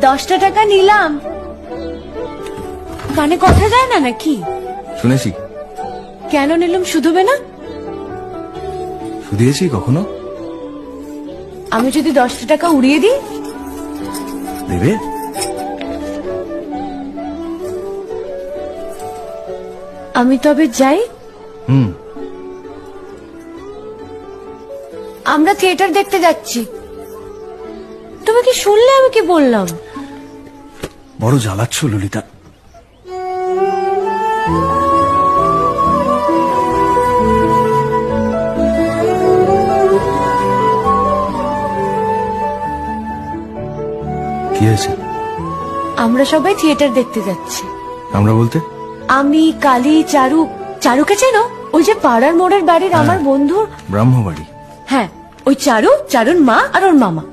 10টা টাকা নিলাম। কানে কথা যায় না নাকি? শুনেছি। কেন নিলাম? শুধবে না? শুধিয়েছি কখনো? আমি যদি 10টা টাকা উড়িয়ে দিই? দেবে? আমি তবে যাই। আমরা থিয়েটার দেখতে যাচ্ছি। তুমি কি শুনলে আমি কি বললাম? বড় জ্বালাচ্ছ ললিতা। কি হয়েছে? আমরা সবাই থিয়েটার দেখতে যাচ্ছি। আমরা বলতে? আমি, কালী, চারু। চারুকে চেনো? ওই যে পাড়ার মোড়ের বাড়ির আমার বন্ধু। ব্রাহ্মবাড়ি। হ্যাঁ, ওই চারু, চারুর মা আর ওর মামা।